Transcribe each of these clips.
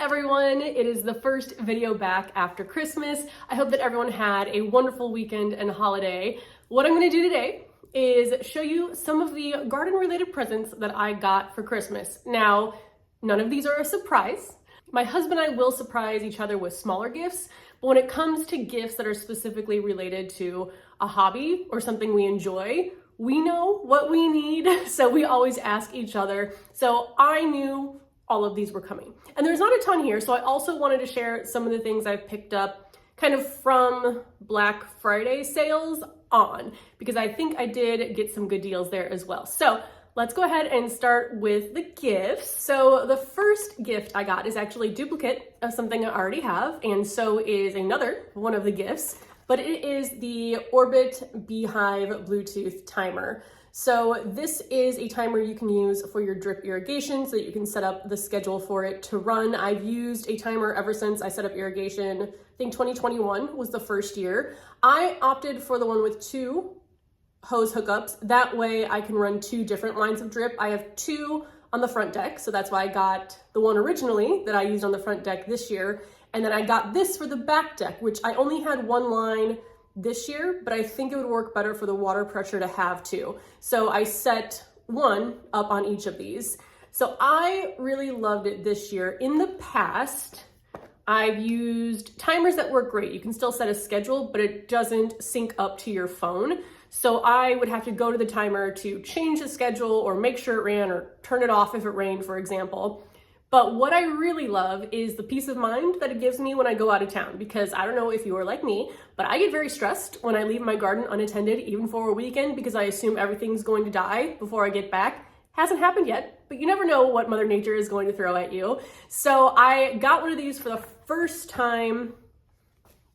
everyone. It is the first video back after Christmas. I hope that everyone had a wonderful weekend and holiday. What I'm going to do today is show you some of the garden related presents that I got for Christmas. Now, none of these are a surprise. My husband and I will surprise each other with smaller gifts, but when it comes to gifts that are specifically related to a hobby or something we enjoy, we know what we need, so we always ask each other. So I knew all of these were coming. And there's not a ton here, so I also wanted to share some of the things I've picked up kind of from Black Friday sales on, because I think I did get some good deals there as well. So let's go ahead and start with the gifts. So the first gift I got is actually a duplicate of something I already have, and so is another one of the gifts, but it is the Orbit Beehive Bluetooth timer. So this is a timer you can use for your drip irrigation so that you can set up the schedule for it to run. I've used a timer ever since I set up irrigation. I think 2021 was the first year. I opted for the one with 2 hose hookups. That way I can run 2 different lines of drip. I have 2 on the front deck, so that's why I got the one originally that I used on the front deck this year. And then I got this for the back deck, which I only had 1 line this year, but I think it would work better for the water pressure to have 2. So I set 1 up on each of these. So I really loved it this year. In the past, I've used timers that work great. You can still set a schedule, but it doesn't sync up to your phone. So I would have to go to the timer to change the schedule or make sure it ran or turn it off if it rained, for example. But what I really love is the peace of mind that it gives me when I go out of town, because I don't know if you are like me, but I get very stressed when I leave my garden unattended, even for a weekend, because I assume everything's going to die before I get back. Hasn't happened yet, but you never know what Mother Nature is going to throw at you. So I got one of these for the first time.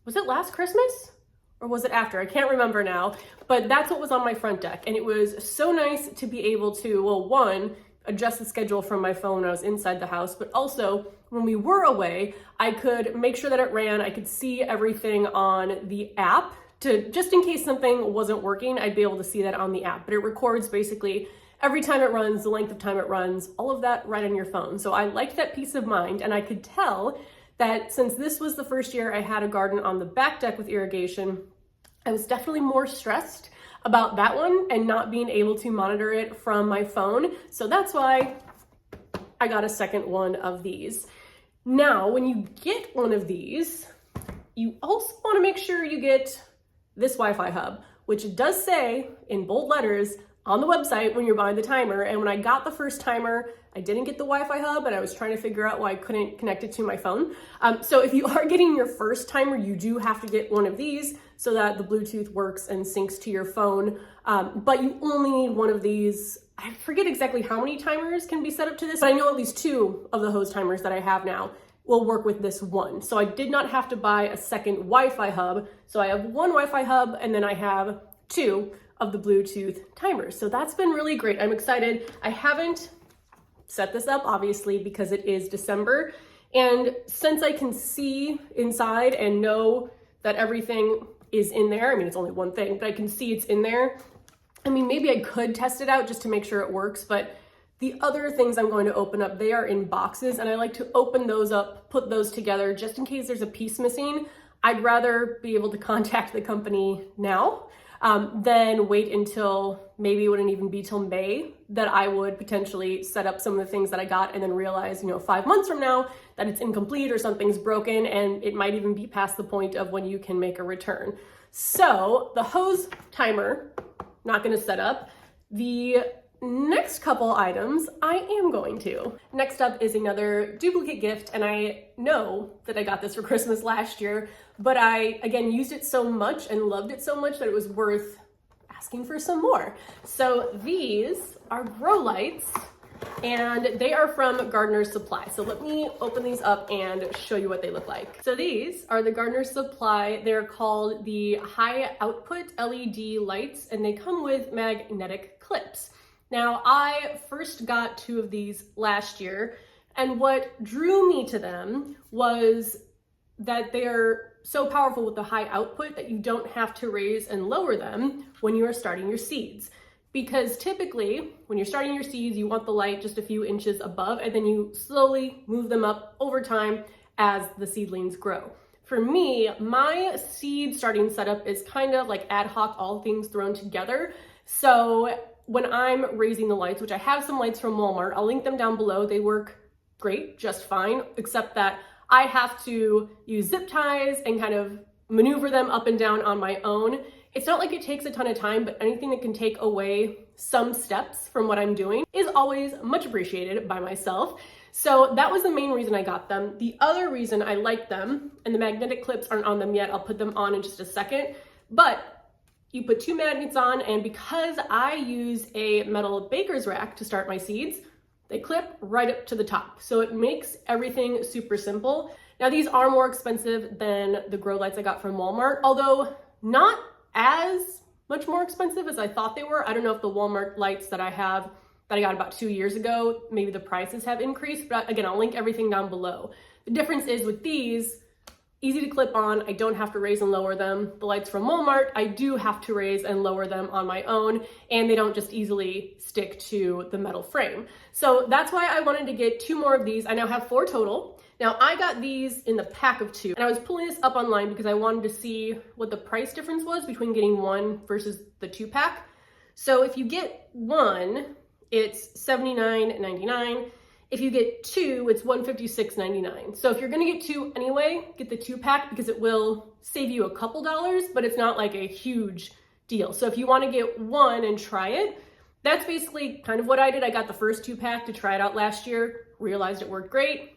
Was it last Christmas? Or was it after? I can't remember now, but that's what was on my front deck. And it was so nice to be able to, well, one, adjust the schedule from my phone when I was inside the house, but also when we were away, I could make sure that it ran. I could see everything on the app to, just in case something wasn't working, I'd be able to see that on the app. But it records basically every time it runs, the length of time it runs, all of that right on your phone. So I liked that peace of mind, and I could tell that since this was the first year I had a garden on the back deck with irrigation, I was definitely more stressed about that one and not being able to monitor it from my phone. So that's why I got a second one of these. Now, when you get one of these, you also want to make sure you get this Wi-Fi hub, which does say in bold letters on the website when you're buying the timer. And when I got the first timer, I didn't get the Wi-Fi hub, and I was trying to figure out why I couldn't connect it to my phone. So if you are getting your first timer, you do have to get one of these so that the Bluetooth works and syncs to your phone. But you only need one of these. I forget exactly how many timers can be set up to this, but I know at least 2 of the hose timers that I have now will work with this one. So I did not have to buy a second Wi-Fi hub. So I have 1 Wi-Fi hub, and then I have 2 of the Bluetooth timers. So that's been really great. I'm excited. I haven't set this up, obviously, because it is December. And since I can see inside and know that everything is in there, I mean, it's only one thing, but I can see it's in there. I mean, maybe I could test it out just to make sure it works, but the other things I'm going to open up, they are in boxes, and I like to open those up, put those together just in case there's a piece missing. I'd rather be able to contact the company now than wait until maybe it wouldn't even be till May that I would potentially set up some of the things that I got and then realize, 5 months from now that it's incomplete or something's broken, and it might even be past the point of when you can make a return. So the hose timer, not going to set up. The next couple items I am going to. Next up is another duplicate gift, and I know that I got this for Christmas last year, but I, again, used it so much and loved it so much that it was worth asking for some more. So these are grow lights, and they are from Gardener's Supply. So let me open these up and show you what they look like. So these are the Gardener's Supply. They're called the high output LED lights, and they come with magnetic clips. Now, I first got 2 of these last year, and what drew me to them was that they're so powerful with the high output that you don't have to raise and lower them when you are starting your seeds. because typically when you're starting your seeds, you want the light just a few inches above, and then you slowly move them up over time as the seedlings grow. For me, my seed starting setup is kind of like ad hoc, all things thrown together. So when I'm raising the lights, which I have some lights from Walmart, I'll link them down below. They work great, just fine, except that I have to use zip ties and kind of maneuver them up and down on my own. It's not like it takes a ton of time, but anything that can take away some steps from what I'm doing is always much appreciated by myself. So that was the main reason I got them. The other reason I like them, and the magnetic clips aren't on them yet, I'll put them on in just a second, but you put 2 magnets on, and because I use a metal baker's rack to start my seeds, they clip right up to the top. So it makes everything super simple. Now these are more expensive than the grow lights I got from Walmart, although not as much more expensive as I thought they were. I don't know if the Walmart lights that I got about 2 years ago, maybe the prices have increased, but again, I'll link everything down below. The difference is with these, easy to clip on, I don't have to raise and lower them. The lights from Walmart, I do have to raise and lower them on my own, and they don't just easily stick to the metal frame. So that's why I wanted to get 2 more of these. I now have 4 total. Now I got these in the pack of 2, and I was pulling this up online because I wanted to see what the price difference was between getting 1 versus the 2-pack. So if you get 1, it's $79.99. If you get 2, it's $156.99. So if you're gonna get 2 anyway, get the 2-pack because it will save you a couple dollars, but it's not like a huge deal. So if you wanna get 1 and try it, that's basically kind of what I did. I got the first 2-pack to try it out last year, realized it worked great,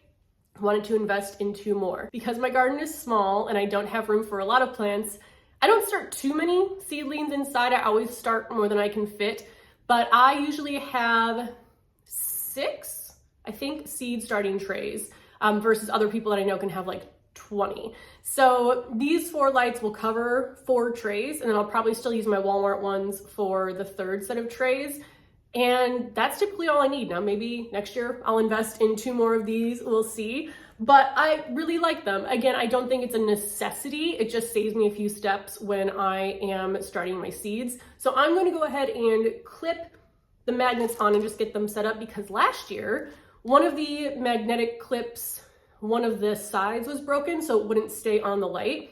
wanted to invest in 2 more. Because my garden is small and I don't have room for a lot of plants, I don't start too many seedlings inside. I always start more than I can fit, but I usually have 6, I think, seed starting trays versus other people that I know can have like 20. So these 4 lights will cover 4 trays, and then I'll probably still use my Walmart ones for the 3rd set of trays. And that's typically all I need. Now, maybe next year I'll invest in 2 more of these, we'll see. But I really like them. Again, I don't think it's a necessity. It just saves me a few steps when I am starting my seeds. So I'm gonna go ahead and clip the magnets on and just get them set up, because last year, one of the magnetic clips, one of the sides was broken, so it wouldn't stay on the light.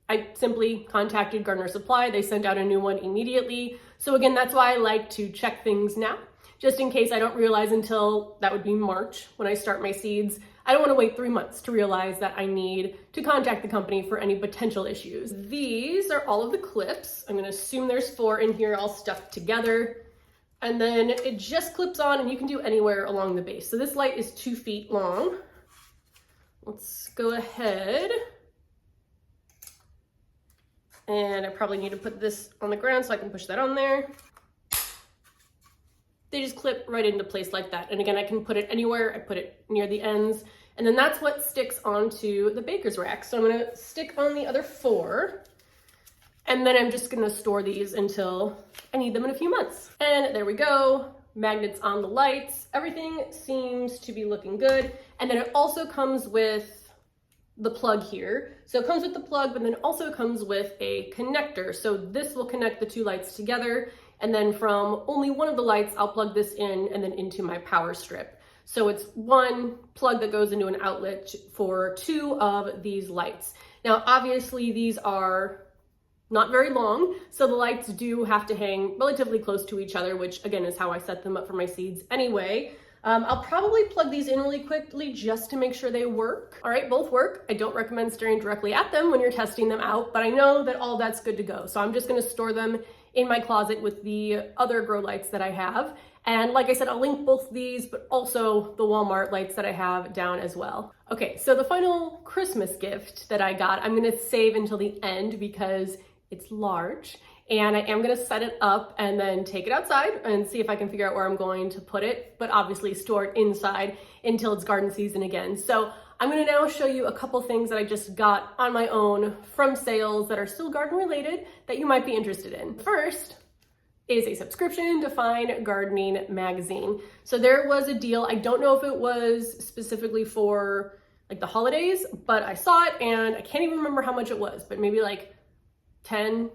I simply contacted Gardener Supply. They sent out a new one immediately. So again, that's why I like to check things now, just in case I don't realize until, that would be March, when I start my seeds. I don't want to wait 3 months to realize that I need to contact the company for any potential issues. These are all of the clips. I'm gonna assume there's 4 in here all stuck together. And then it just clips on, and you can do anywhere along the base. So this light is 2 feet long. Let's go ahead. And I probably need to put this on the ground so I can push that on there. They just clip right into place like that. And again, I can put it anywhere. I put it near the ends. And then that's what sticks onto the baker's rack. So I'm gonna stick on the other 4. And then I'm just gonna store these until I need them in a few months. And there we go. Magnets on the lights. Everything seems to be looking good. And then it also comes with the plug here. So it comes with the plug, but then it also comes with a connector. So this will connect the 2 lights together. And then from only one of the lights, I'll plug this in and then into my power strip. So it's 1 plug that goes into an outlet for 2 of these lights. Now, obviously these are not very long, so the lights do have to hang relatively close to each other, which again is how I set them up for my seeds anyway. I'll probably plug these in really quickly just to make sure they work. All right, both work. I don't recommend staring directly at them when you're testing them out, but I know that all that's good to go. So I'm just gonna store them in my closet with the other grow lights that I have. And like I said, I'll link both these, but also the Walmart lights that I have down as well. Okay, so the final Christmas gift that I got, I'm gonna save until the end because it's large, and I am gonna set it up and then take it outside and see if I can figure out where I'm going to put it, but obviously store it inside until it's garden season again. So I'm gonna now show you a couple things that I just got on my own from sales that are still garden related that you might be interested in. First is a subscription to Fine Gardening magazine. So there was a deal. I don't know if it was specifically for like the holidays, but I saw it and I can't even remember how much it was, but maybe like $10+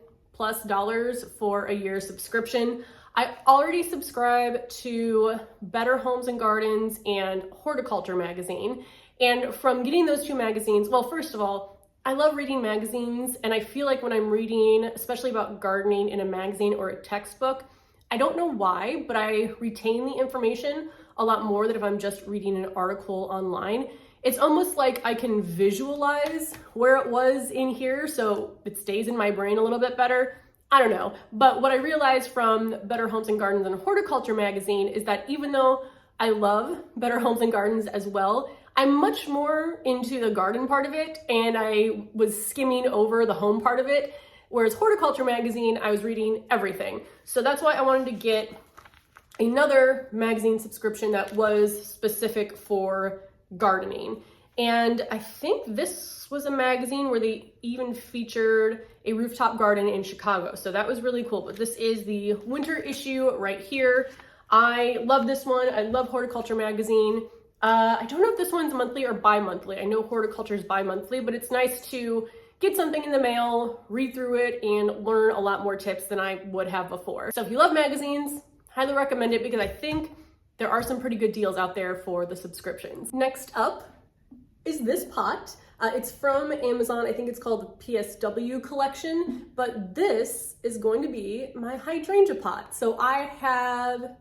for a year subscription. I already subscribe to Better Homes and Gardens and Horticulture magazine. And from getting those two magazines, well, first of all, I love reading magazines, and I feel like when I'm reading, especially about gardening in a magazine or a textbook, I don't know why, but I retain the information a lot more than if I'm just reading an article online. It's almost like I can visualize where it was in here, so it stays in my brain a little bit better. I don't know. But what I realized from Better Homes and Gardens and Horticulture magazine is that even though I love Better Homes and Gardens as well, I'm much more into the garden part of it, and I was skimming over the home part of it, whereas Horticulture magazine, I was reading everything. So that's why I wanted to get another magazine subscription that was specific for gardening. And I think this was a magazine where they even featured a rooftop garden in Chicago. So that was really cool. But this is the winter issue right here. I love this one. I love Horticulture magazine. I don't know if this one's monthly or bi-monthly. I know Horticulture is bi-monthly, but it's nice to get something in the mail, read through it, and learn a lot more tips than I would have before. So if you love magazines, highly recommend it because I think there are some pretty good deals out there for the subscriptions. Next up is this pot. It's from Amazon. I think it's called the PSW collection, but this is going to be my hydrangea pot. So I have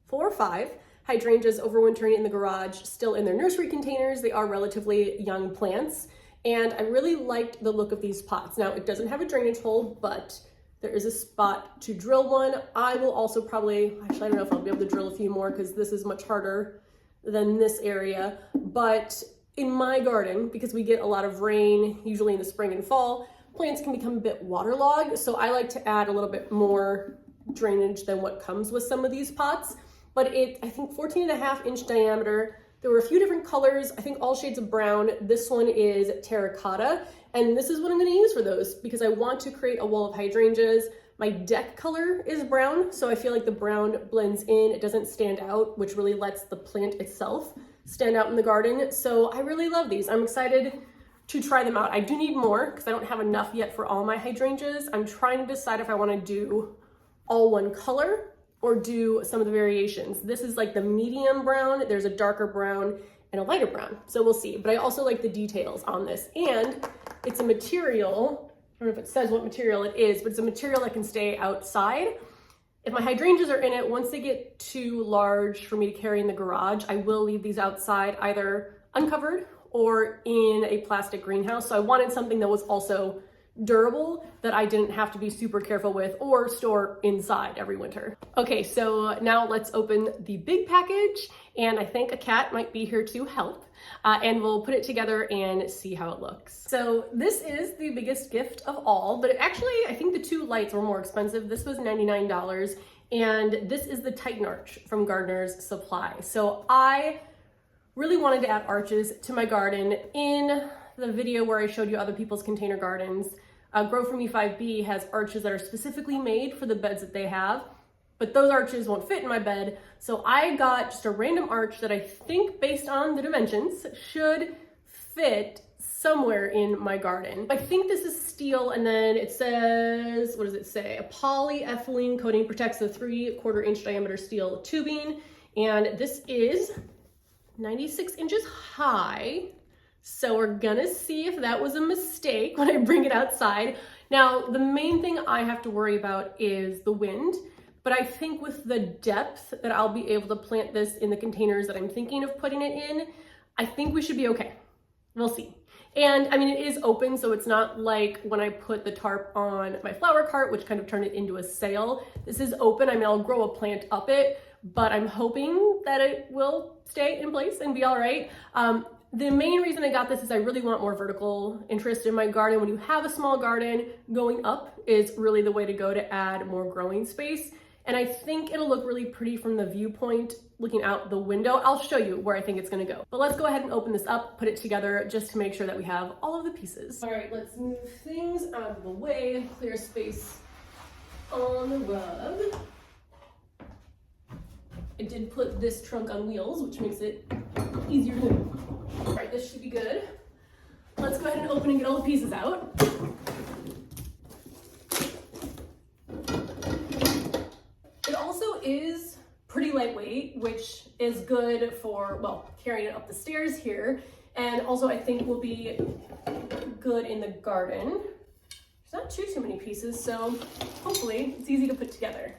4 or 5 hydrangeas overwintering in the garage, still in their nursery containers. They are relatively young plants, and I really liked the look of these pots. Now, it doesn't have a drainage hole, but there is a spot to drill one. I will also probably, actually, I don't know if I'll be able to drill a few more because this is much harder than this area, but in my garden, because we get a lot of rain, usually in the spring and fall, plants can become a bit waterlogged, so I like to add a little bit more drainage than what comes with some of these pots. But I think 14.5-inch diameter. There were a few different colors, I think all shades of brown. This one is terracotta, and this is what I'm gonna use for those because I want to create a wall of hydrangeas. My deck color is brown, so I feel like the brown blends in. It doesn't stand out, which really lets the plant itself stand out in the garden. So I really love these. I'm excited to try them out. I do need more because I don't have enough yet for all my hydrangeas. I'm trying to decide if I wanna do all one color or do some of the variations. This is like the medium brown. There's a darker brown and a lighter brown. So we'll see. But I also like the details on this. And it's a material, I don't know if it says what material it is, but it's a material that can stay outside. If my hydrangeas are in it, once they get too large for me to carry in the garage, I will leave these outside either uncovered or in a plastic greenhouse. So I wanted something that was also durable that I didn't have to be super careful with or store inside every winter. Okay, so now let's open the big package, and I think a cat might be here to help, and we'll put it together and see how it looks. So this is the biggest gift of all, but actually I think the 2 lights were more expensive. This was $99, and this is the Titan Arch from Gardener's Supply. So I really wanted to add arches to my garden. In the video where I showed you other people's container gardens, Grow For Me 5B has arches that are specifically made for the beds that they have, but those arches won't fit in my bed. So I got just a random arch that I think, based on the dimensions, should fit somewhere in my garden. I think this is steel, and then it says, what does it say? A polyethylene coating protects the 3/4 inch diameter steel tubing, and this is 96 inches high. So we're gonna see if that was a mistake when I bring it outside. Now, the main thing I have to worry about is the wind, but I think with the depth that I'll be able to plant this in the containers that I'm thinking of putting it in, I think we should be okay. We'll see. And I mean, it is open, so it's not like when I put the tarp on my flower cart, which kind of turned it into a sail. This is open. I mean, I'll grow a plant up it, but I'm hoping that it will stay in place and be all right. The main reason I got this is I really want more vertical interest in my garden. When you have a small garden, going up is really the way to go to add more growing space. And I think it'll look really pretty from the viewpoint looking out the window. I'll show you where I think it's gonna go. But let's go ahead and open this up, put it together just to make sure that we have all of the pieces. All right, let's move things out of the way, clear space on the rug. I did put this trunk on wheels, which makes it easier to move. All right, this should be good. Let's go ahead and open and get all the pieces out. It all also is pretty lightweight, which is good for, well, carrying it up the stairs here. And also I think will be good in the garden. There's not too many pieces, so hopefully it's easy to put together.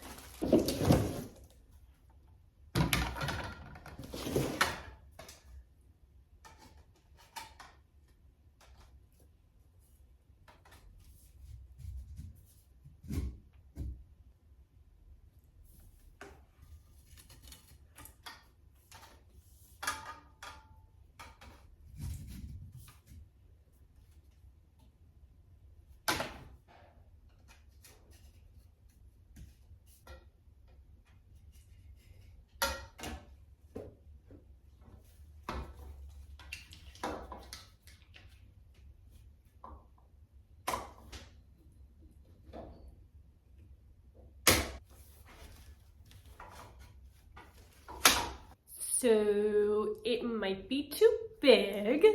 So it might be too big.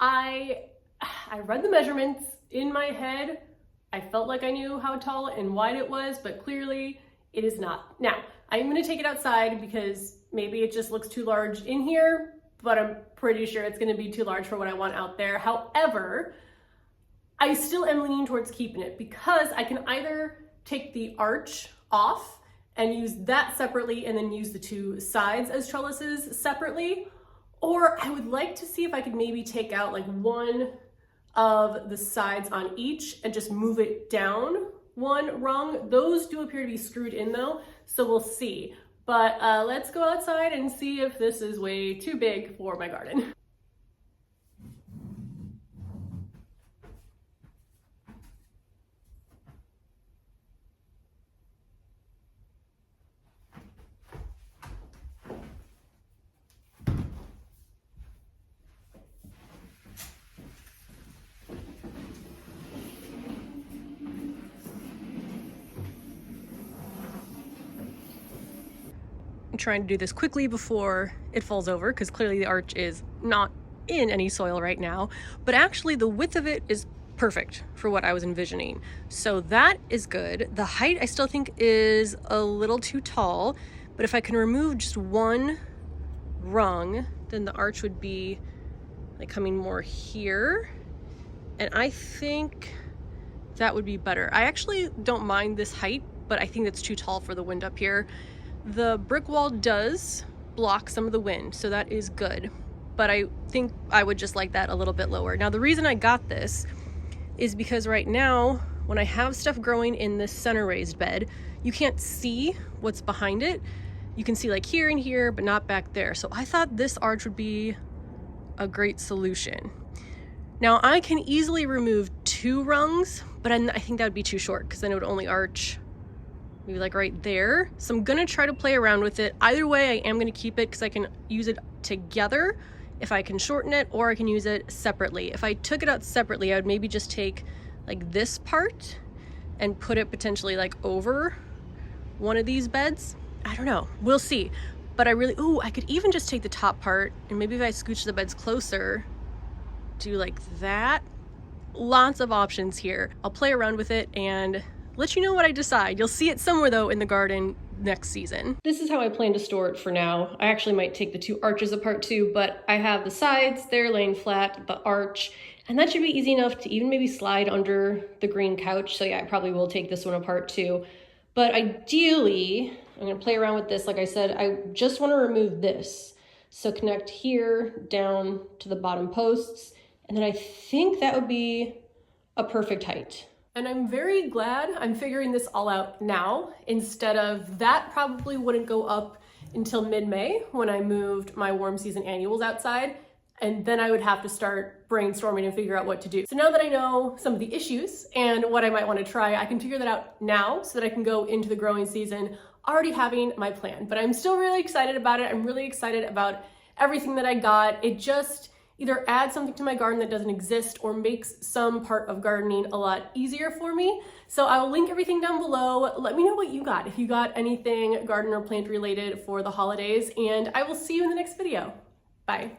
I read the measurements in my head. I felt like I knew how tall and wide it was, but clearly it is not. Now, I'm gonna take it outside because maybe it just looks too large in here, but I'm pretty sure it's gonna be too large for what I want out there. However, I still am leaning towards keeping it because I can either take the arch off and use that separately and then use the two sides as trellises separately. Or I would like to see if I could maybe take out like one of the sides on each and just move it down one rung. Those do appear to be screwed in though, so we'll see. But let's go outside and see if this is way too big for my garden. I'm trying to do this quickly before it falls over because clearly the arch is not in any soil right now, but actually the width of it is perfect for what I was envisioning. So that is good. The height I still think is a little too tall, but if I can remove just one rung, then the arch would be like coming more here. And I think that would be better. I actually don't mind this height, but I think that's too tall for the wind up here. The brick wall does block some of the wind, so that is good, but I think I would just like that a little bit lower. Now, the reason I got this is because right now, when I have stuff growing in this center raised bed, you can't see what's behind it. You can see like here and here, but not back there. So I thought this arch would be a great solution. Now, I can easily remove two rungs, but I think that would be too short because then it would only arch maybe like right there. So I'm gonna try to play around with it. Either way, I am gonna keep it because I can use it together if I can shorten it, or I can use it separately. If I took it out separately, I would maybe just take like this part and put it potentially like over one of these beds. I don't know, we'll see. But I really, ooh, I could even just take the top part and maybe if I scooch the beds closer, do like that. Lots of options here. I'll play around with it and let you know what I decide. You'll see it somewhere though in the garden next season. This is how I plan to store it for now. I actually might take the two arches apart too, but I have the sides, they're laying flat, the arch, and that should be easy enough to even maybe slide under the green couch. So yeah, I probably will take this one apart too. But ideally, I'm gonna play around with this. Like I said, I just wanna remove this. So connect here down to the bottom posts, and then I think that would be a perfect height. And I'm very glad I'm figuring this all out now, instead of that probably wouldn't go up until mid-May when I moved my warm season annuals outside, and then I would have to start brainstorming and figure out what to do. So now that I know some of the issues and what I might want to try, I can figure that out now so that I can go into the growing season already having my plan. But I'm still really excited about it. I'm really excited about everything that I got. It just either adds something to my garden that doesn't exist or makes some part of gardening a lot easier for me. So I will link everything down below. Let me know what you got, if you got anything garden or plant related for the holidays, and I will see you in the next video. Bye.